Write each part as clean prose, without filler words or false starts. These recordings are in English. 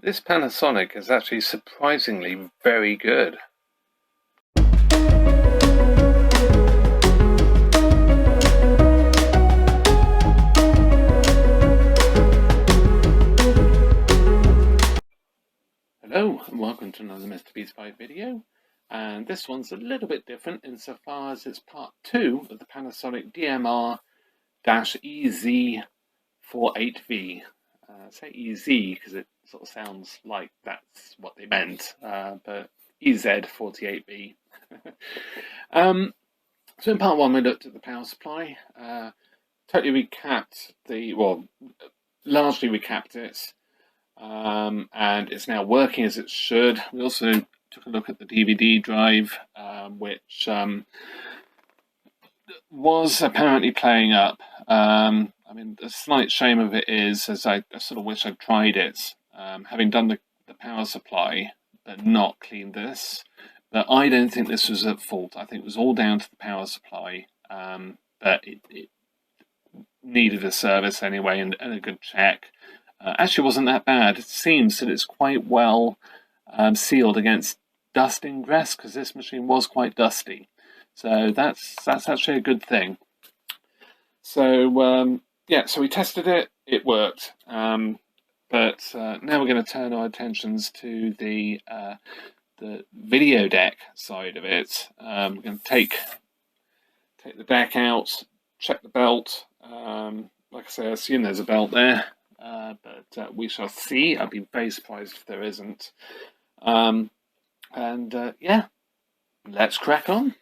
This Panasonic is actually surprisingly very good. Hello and welcome to another Mr. B5 video, and this one's a little bit different insofar as it's part 2 of the Panasonic DMR-EZ48V. I say EZ because it sort of sounds like that's what they meant, but EZ48V. So in part 1 we looked at the power supply, largely recapped it, and it's now working as it should. We also took a look at the DVD drive, which was apparently playing up. I mean, the slight shame of it is, as I sort of wish I'd tried it, having done the power supply, but not cleaned this. But I don't think this was at fault. I think it was all down to the power supply, but it needed a service anyway and a good check. Actually wasn't that bad. It seems that it's quite well sealed against dust ingress, because this machine was quite dusty. So that's actually a good thing. So yeah, so we tested it. It worked. But now we're going to turn our attentions to the video deck side of it. We're going to take the deck out, check the belt. Like I say, I assume there's a belt there. But we shall see. I'd be very surprised if there isn't. Yeah, let's crack on.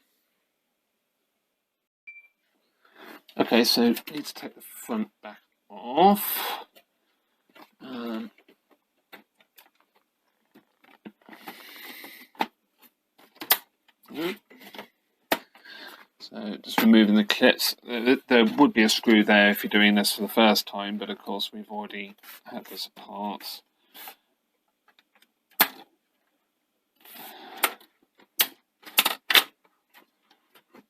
Okay, so need to take the front back off. So just removing the clips. There would be a screw there if you're doing this for the first time, but of course we've already had this apart.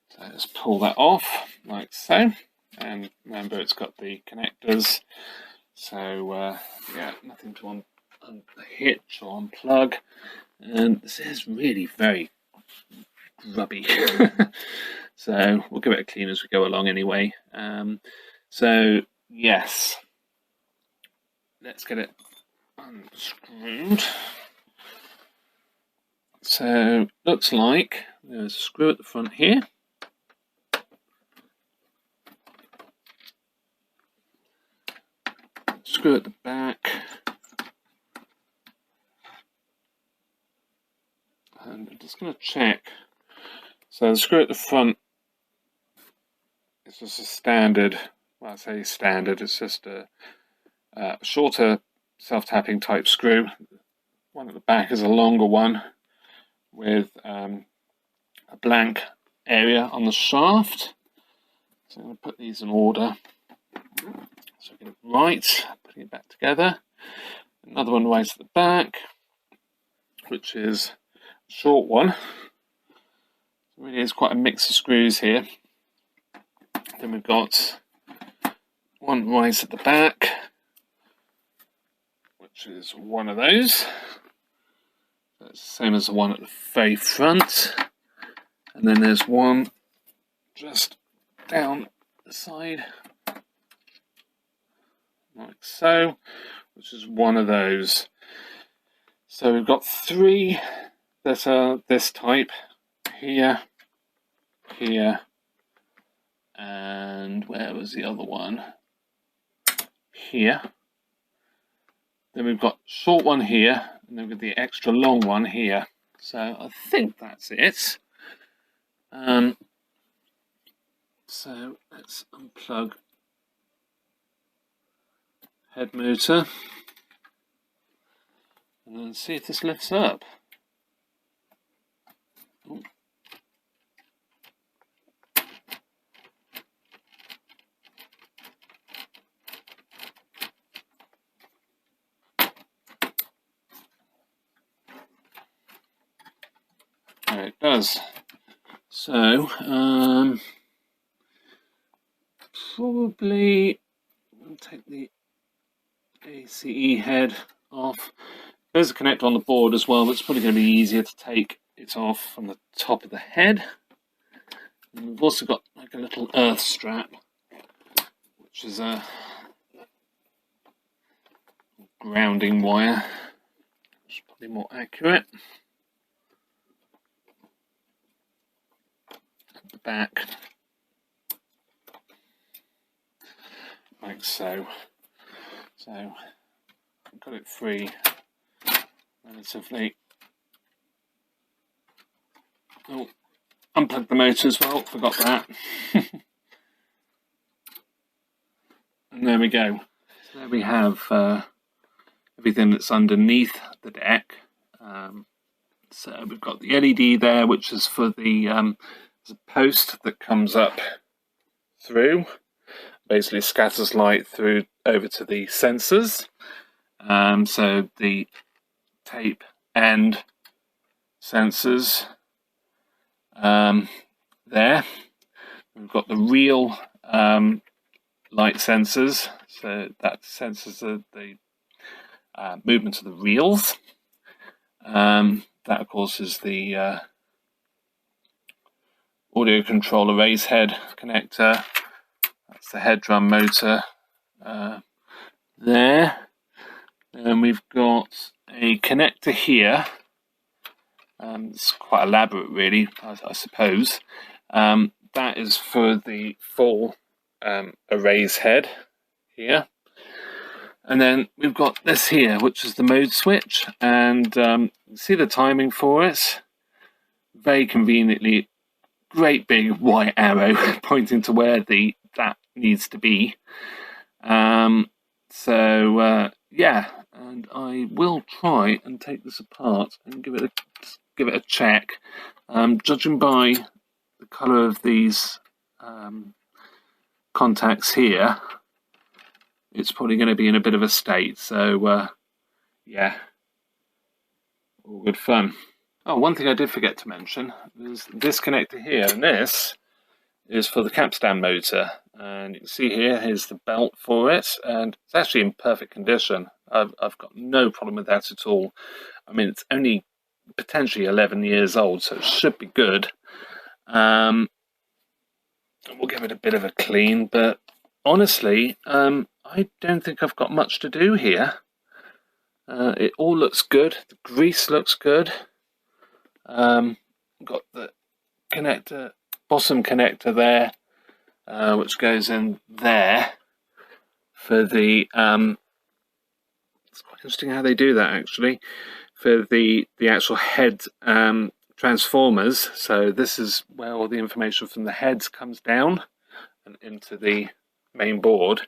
So let's pull that off, like so. And remember, it's got the connectors. So yeah, nothing to unhitch or unplug. And this is really very grubby. So we'll give it a clean as we go along anyway. So yes, let's get it unscrewed. So looks like there's a screw at the front here. Screw at the back. And I'm just going to check. So the screw at the front, it's just a standard, well, I say standard, it's just a shorter self-tapping type screw. One at the back is a longer one with a blank area on the shaft. So I'm going to put these in order. So I get it right, putting it back together. Another one right at the back, which is a short one. So really is quite a mix of screws here. Then we've got one right at the back, which is one of those. That's the same as the one at the very front. And then there's one just down the side, like so, which is one of those. So we've got three that are this type, here, here, and where was the other one? Here. Then we've got short one here, and then we've got the extra long one here. So I think that's it. So let's unplug head motor and then see if this lifts up. Ooh. There it does. So probably take the ACE head off. There's a connector on the board as well, but it's probably going to be easier to take it off from the top of the head. And we've also got like a little earth strap, which is a grounding wire, which is probably more accurate. At the back, like so. So I've got it free relatively. Oh, unplugged the motor as well, forgot that. And there we go. So there we have everything that's underneath the deck. So we've got the LED there, which is for the there's a post that comes up through, basically scatters light through over to the sensors. So the tape and sensors there. We've got the real light sensors, so that senses the movement of the reels. That of course is the audio controller raise head connector. That's the head drum motor there. And we've got a connector here. It's quite elaborate really, I suppose. That is for the full erase head here. And then we've got this here, which is the mode switch, and see the timing for it. Very conveniently, great big white arrow pointing to where that needs to be. Yeah, and I will try and take this apart and give it a check. Judging by the colour of these contacts here, it's probably going to be in a bit of a state. So yeah, all good fun. Oh, one thing I did forget to mention is this connector here, and this is for the capstan motor. And you can see here's the belt for it, and it's actually in perfect condition. I've got no problem with that at all. I mean, it's only potentially 11 years old, so it should be good. We'll give it a bit of a clean, but honestly, I don't think I've got much to do here. It all looks good. The grease looks good. Got the connector, bottom connector there, which goes in there for the it's quite interesting how they do that actually, for the actual head transformers. So this is where all the information from the heads comes down and into the main board.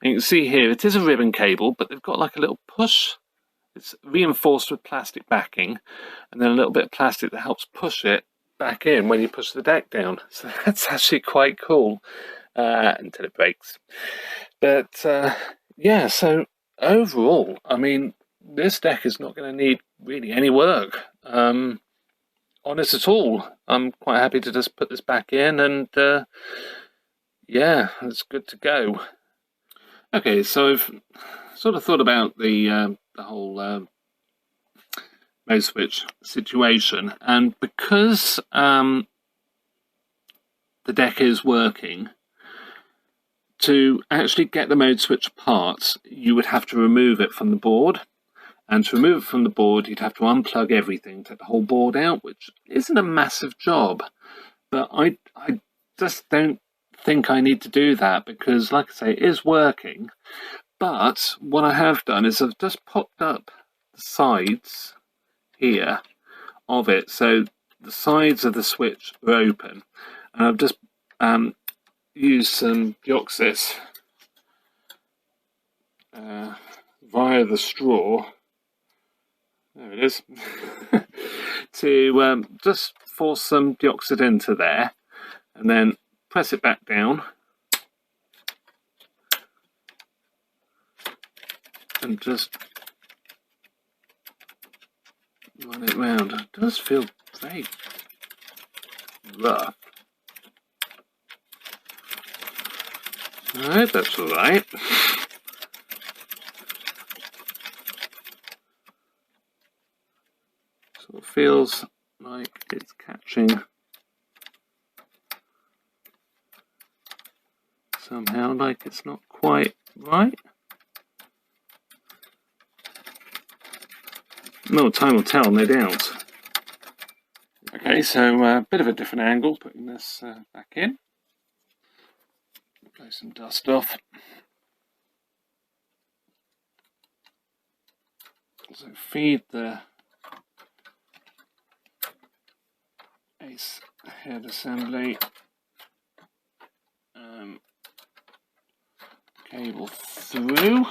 And you can see here it is a ribbon cable, but they've got like a little push. It's reinforced with plastic backing, and then a little bit of plastic that helps push it back in when you push the deck down. So that's actually quite cool, until it breaks. But yeah, so overall, I mean, this deck is not going to need really any work on it at all. I'm quite happy to just put this back in, and yeah, it's good to go. Okay, so I've sort of thought about the whole mode switch situation, and because the deck is working, to actually get the mode switch apart, you would have to remove it from the board. And to remove it from the board, you'd have to unplug everything, take the whole board out, which isn't a massive job. But I just don't think I need to do that, because, like I say, it is working. But what I have done is I've just popped up the sides here of it. So the sides of the switch are open. And I've just used some deoxys via the straw. There it is. To just force some deoxide into there, and then press it back down, and just run it round. It does feel very rough. I hope that's alright. Sort of feels like it's catching somehow, like it's not quite right. No, time will tell, no doubt. Okay, so a bit of a different angle, putting this back in. Blow some dust off. So feed the ACE head assembly cable through.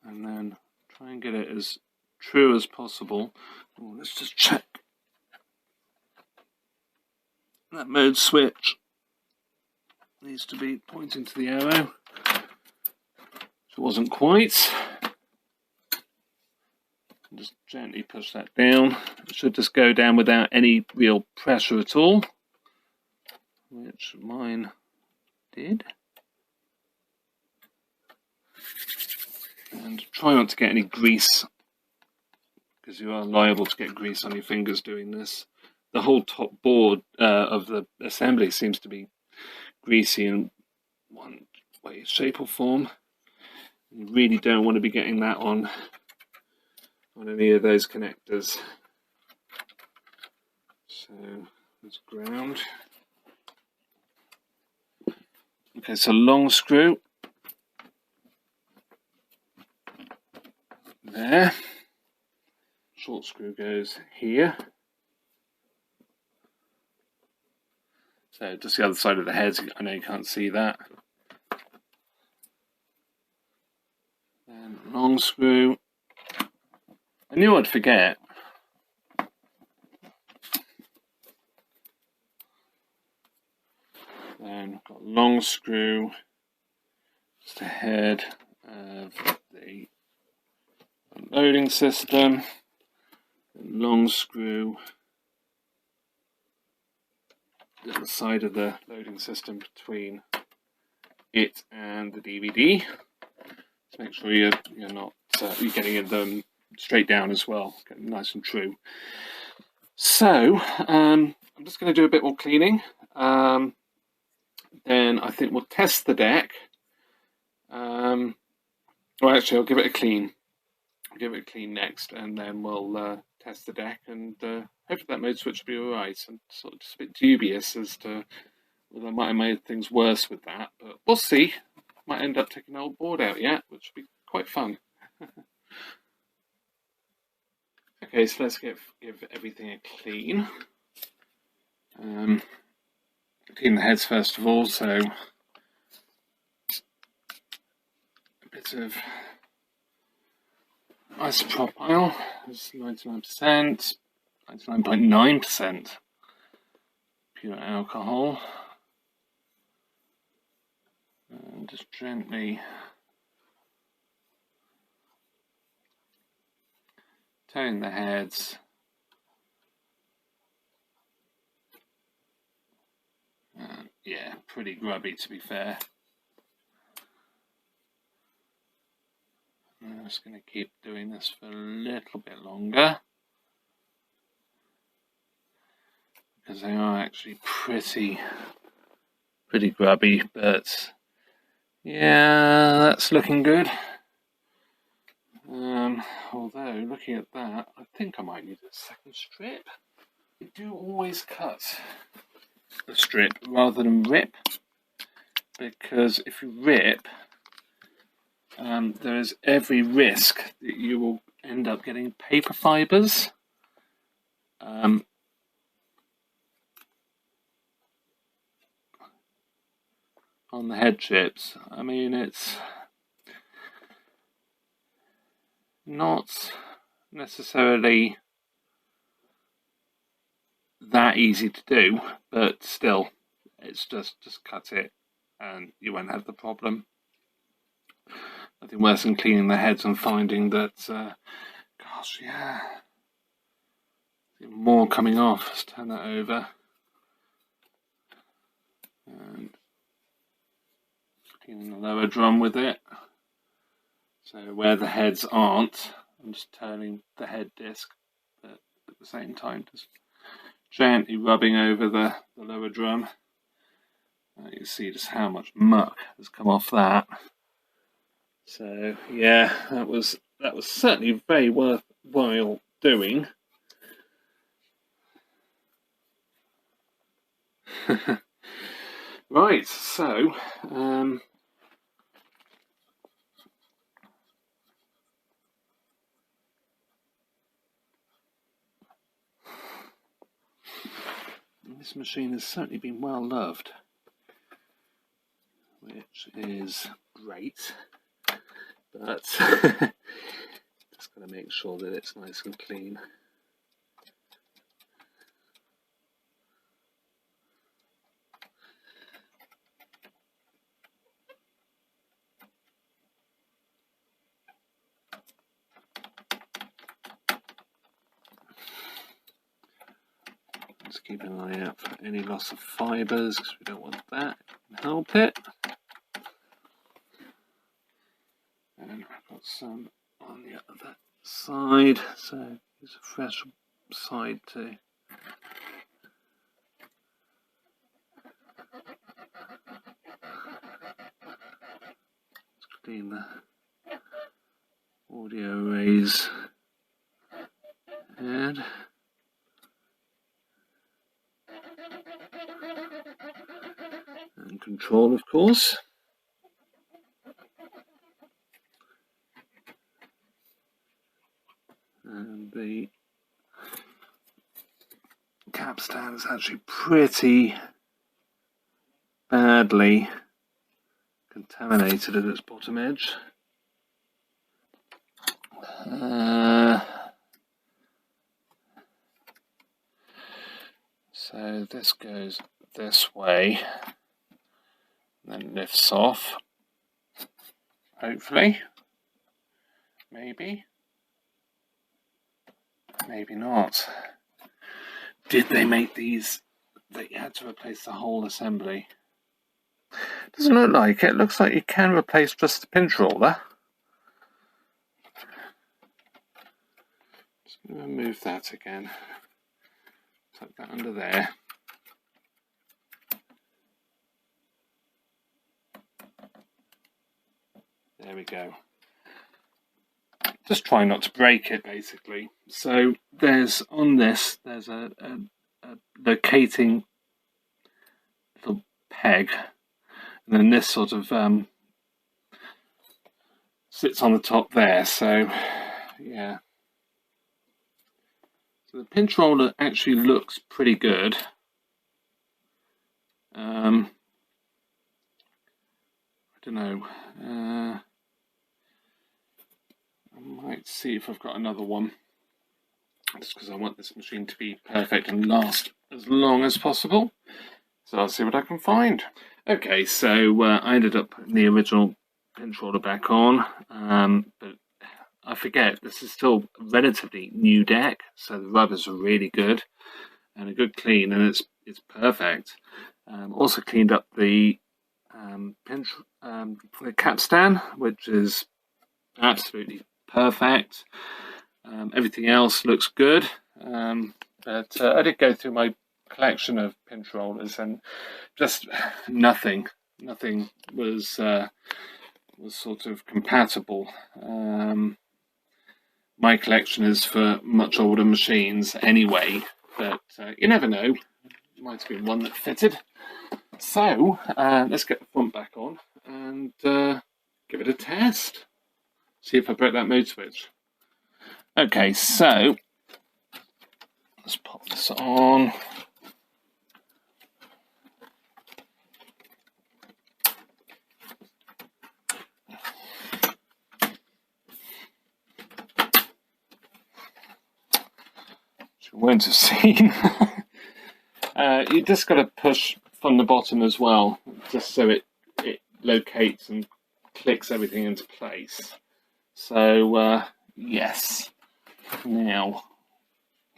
And then try and get it as true as possible. Oh, let's just check that mode switch needs to be pointing to the arrow. It wasn't quite. Just gently push that down. It should just go down without any real pressure at all, which mine did. And try not to get any grease, because you are liable to get grease on your fingers doing this. The whole top board of the assembly seems to be greasy in one way, shape or form. You really don't want to be getting that on any of those connectors. So let's ground. Okay, so long screw there. Short screw goes here. So just the other side of the head. I know you can't see that. Then long screw. I knew I'd forget. Then got long screw just ahead of the unloading system. Long screw at the side of the loading system between it and the DVD. To make sure you're not you're getting them straight down as well, getting nice and true. So I'm just going to do a bit more cleaning. Then I think we'll test the deck. Well, actually, I'll give it a clean. I'll give it a clean next, and then we'll test the deck, and hopefully that mode switch will be all right. I'm sort of just a bit dubious as to whether I might have made things worse with that, but we'll see. Might end up taking the old board out yet, which will be quite fun. Okay, so let's give everything a clean. Clean the heads first of all, so a bit of isopropyl is 99%, 99.9% pure alcohol. And just gently turning the heads. Yeah, pretty grubby to be fair. I'm just going to keep doing this for a little bit longer, because they are actually pretty grubby, but yeah, that's looking good. Although, looking at that, I think I might need a second strip. I do always cut the strip rather than rip, because if you rip, there is every risk that you will end up getting paper fibers. On the head chips. I mean, it's not necessarily that easy to do, but still, it's just cut it and you won't have the problem. Nothing worse than cleaning the heads and finding that, gosh, yeah, more coming off. Let's turn that over. cleaning the lower drum with it. So where the heads aren't, I'm just turning the head disc, but at the same time just gently rubbing over the lower drum. You can see just how much muck has come off that. So yeah, that was certainly very worthwhile doing. Right, so this machine has certainly been well loved, which is great, but just got to make sure that it's nice and clean. Just keep an eye out for any loss of fibres, because we don't want that. Help it. And I've got some on the other side, so use a fresh side too. Let's clean the audio arrays head. And control, of course. And the capstan is actually pretty badly contaminated at its bottom edge. So this goes this way, and then lifts off, hopefully. Maybe not. Did they make these that you had to replace the whole assembly? Doesn't look like it. Looks like you can replace just the pinch roller. Just going to remove that again. Tuck that under there. There we go. Just try not to break it, basically. So there's a locating little peg, and then this sort of sits on the top there. So yeah. So the pinch roller actually looks pretty good. I don't know. I might see if I've got another one, just because I want this machine to be perfect and last as long as possible. So I'll see what I can find. Okay, so I ended up putting the original pinch roller back on, but I forget, this is still a relatively new deck, so the rubbers are really good and a good clean, and it's perfect. Also cleaned up the the capstan, which is absolutely perfect. Everything else looks good, but I did go through my collection of pinch rollers, and just nothing was sort of compatible. My collection is for much older machines anyway, but you never know, might have been one that fitted. So let's get the front back on and give it a test. See if I broke that mode switch. Okay, so let's pop this on. Which you won't have seen. You just got to push from the bottom as well, just so it locates and clicks everything into place. So yes. Now,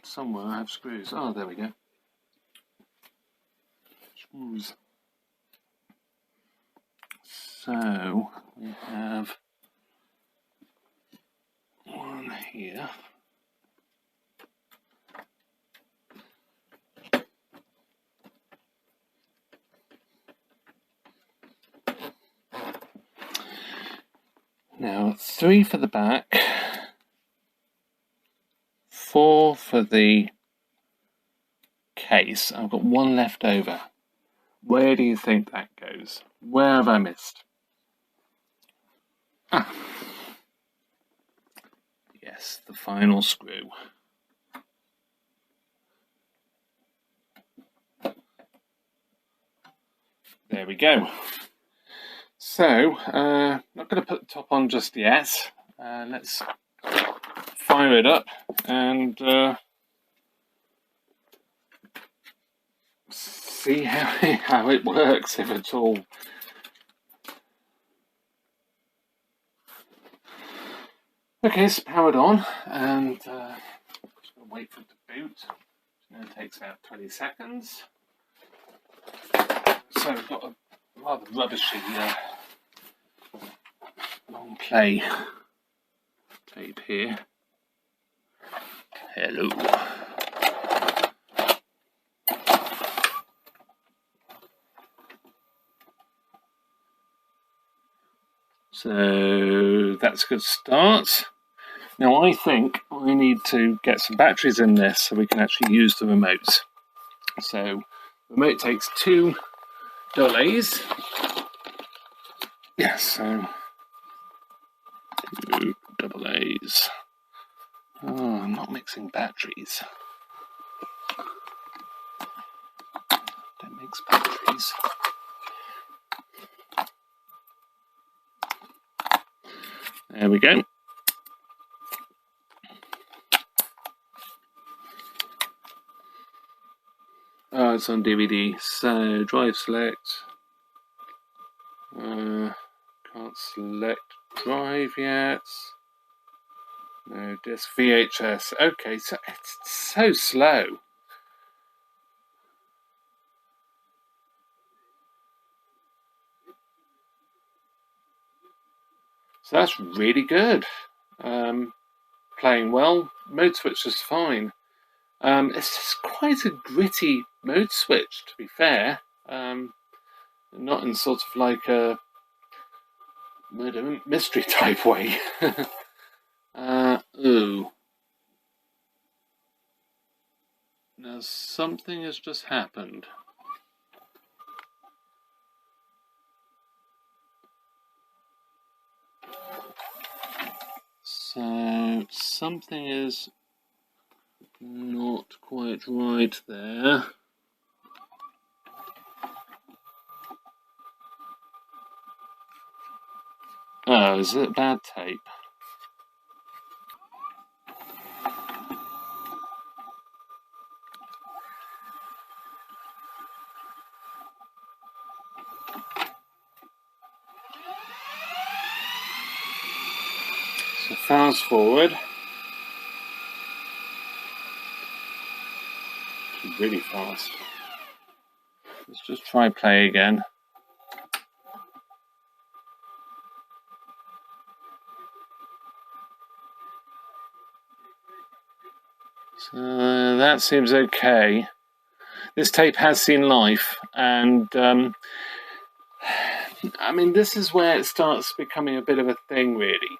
somewhere I have screws. Oh, there we go. Screws. So we have one here. Now 3 for the back, 4 for the case. I've got 1 left over. Where do you think that goes? Where have I missed? Ah. Yes, the final screw. There we go. So, not going to put the top on just yet. Let's fire it up and see how it works, if at all. Okay, it's powered on, and just going to wait for it to boot. It takes about 20 seconds. So we've got a rather rubbishy long play tape here. Hello. So that's a good start. Now I think I need to get some batteries in this so we can actually use the remote. So the remote takes 2 AA's. Yes, so 2 AA's. Oh, I'm not mixing batteries. Don't mix batteries. There we go. Oh, it's on DVD. So drive select. Can't select drive yet. No, disc VHS. Okay, so it's so slow. So that's really good. Playing well. Mode switch is fine. It's just quite a gritty mode switch, to be fair. Not in sort of like a murder mystery type way. Ooh. Now something has just happened. So something is not quite right there. Oh, is it bad tape? So fast forward. It's really fast. Let's just try play again. So that seems okay. This tape has seen life, and I mean, this is where it starts becoming a bit of a thing, really.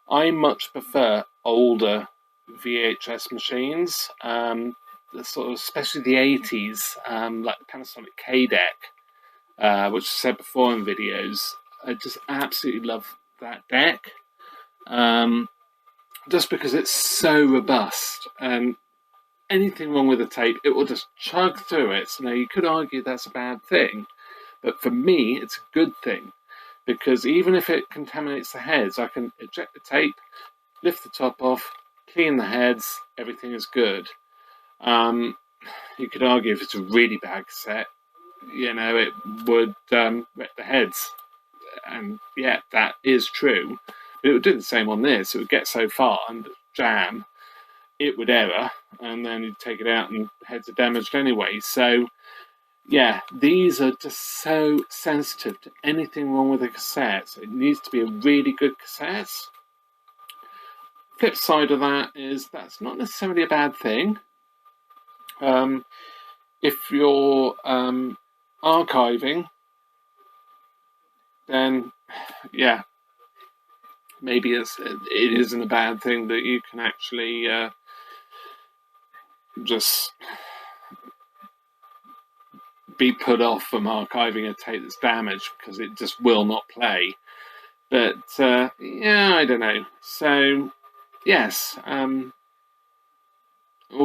I much prefer older VHS machines, sort of, especially the 80s, like the Panasonic deck, which I said before in videos. I just absolutely love that deck. Just because it's so robust, and anything wrong with the tape, it will just chug through it. So now you could argue that's a bad thing, but for me, it's a good thing, because even if it contaminates the heads, I can eject the tape, lift the top off, clean the heads, everything is good. You could argue if it's a really bad cassette, you know, it would wreck the heads, and yeah, that is true. But it would do the same on this. It would get so far and jam, it would error, and then you'd take it out and heads are damaged anyway. So yeah, these are just so sensitive to anything wrong with the cassette. It needs to be a really good cassette. Flip side of that is that's not necessarily a bad thing. If you're archiving, then yeah, maybe it isn't a bad thing that you can actually just be put off from archiving a tape that's damaged because it just will not play. But yeah, I don't know. So yes, all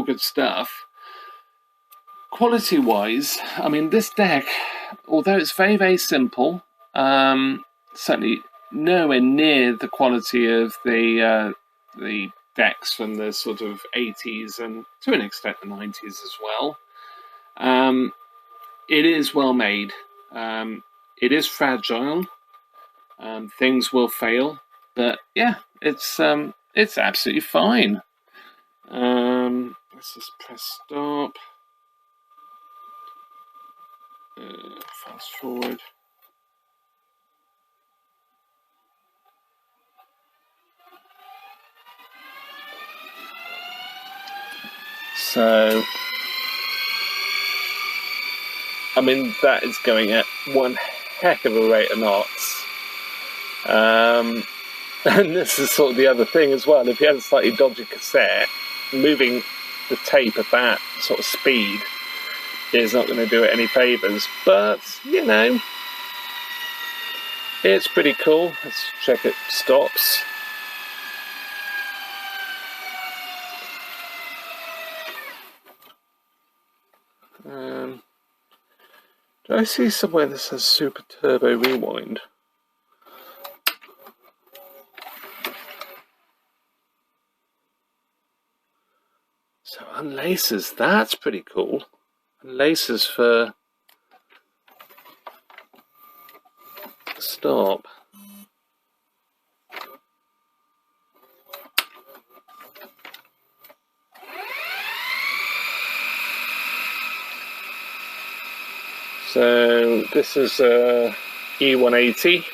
good stuff. Quality wise, I mean, this deck, although it's very, very simple, certainly nowhere near the quality of the decks from the sort of 80s and to an extent the 90s as well. It is well made. It is fragile. Things will fail, but yeah, it's absolutely fine. Let's just press stop. Fast forward. So, I mean, that is going at one heck of a rate of knots. And this is sort of the other thing as well. If you had a slightly dodgy cassette, moving the tape at that sort of speed is not going to do it any favours. But, you know, it's pretty cool. Let's check it stops. Do I see somewhere that says Super Turbo Rewind? So unlaces, that's pretty cool. Unlaces for stop. So this is a E180,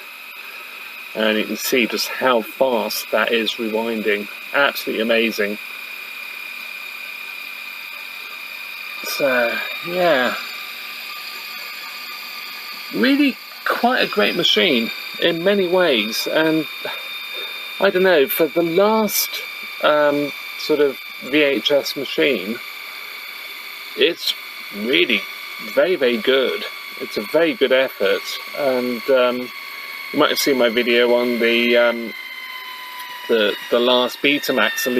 and you can see just how fast that is rewinding. Absolutely amazing. So yeah, really quite a great machine in many ways. And I don't know, for the last sort of VHS machine, it's really very, very good. It's a very good effort, and you might have seen my video on the last Betamax, at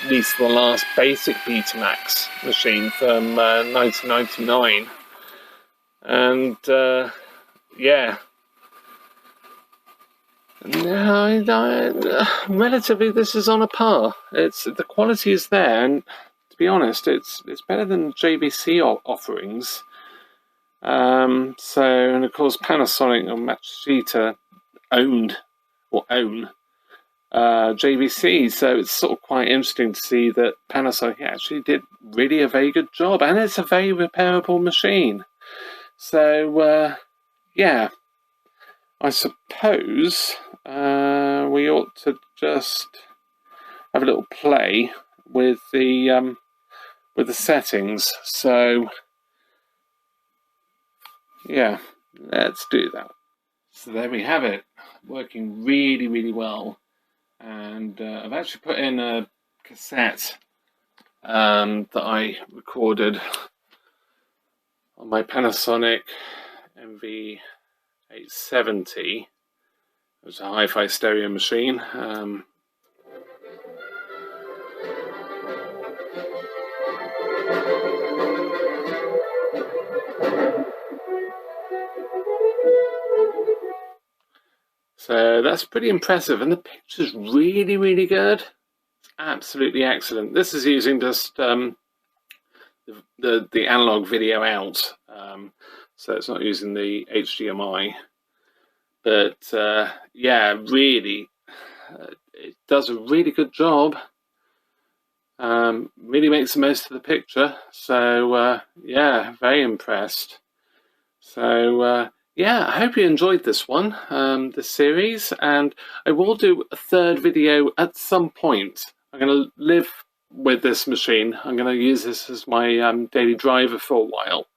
least the last basic Betamax machine from 1999, and yeah, no, relatively this is on a par. The quality is there, and to be honest, it's better than JVC offerings. And of course Panasonic and Matsushita own JVC, so it's sort of quite interesting to see that Panasonic actually did really a very good job, and it's a very repairable machine. So yeah, I suppose we ought to just have a little play with the settings. So yeah, let's do that. So there we have it, working really, really well. And I've actually put in a cassette that I recorded on my Panasonic MV870. It was a hi-fi stereo machine. So that's pretty impressive, and the picture's really, really good. It's absolutely excellent. This is using just the analog video out, so it's not using the HDMI. But yeah, really, it does a really good job. Really makes the most of the picture. So yeah, very impressed. So yeah, I hope you enjoyed this one, this series, and I will do a third video at some point. I'm going to live with this machine. I'm going to use this as my daily driver for a while,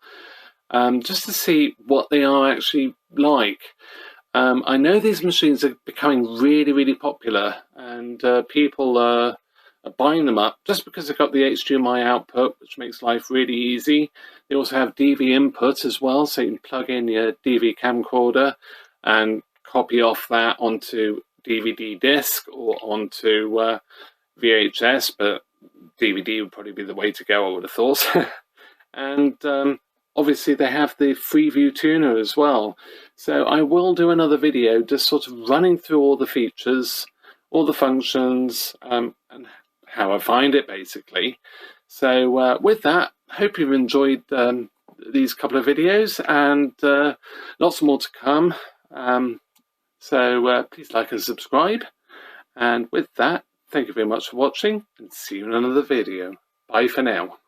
just to see what they are actually like. I know these machines are becoming really, really popular, and people are buying them up just because they've got the HDMI output, which makes life really easy. They also have DV input as well, so you can plug in your DV camcorder and copy off that onto DVD disc or onto VHS, but DVD would probably be the way to go, I would have thought. And obviously they have the Freeview tuner as well. So I will do another video just sort of running through all the features, all the functions, and how I find it, basically. So with that, hope you've enjoyed these couple of videos, and lots more to come. So please like and subscribe. And with that, thank you very much for watching, and see you in another video. Bye for now.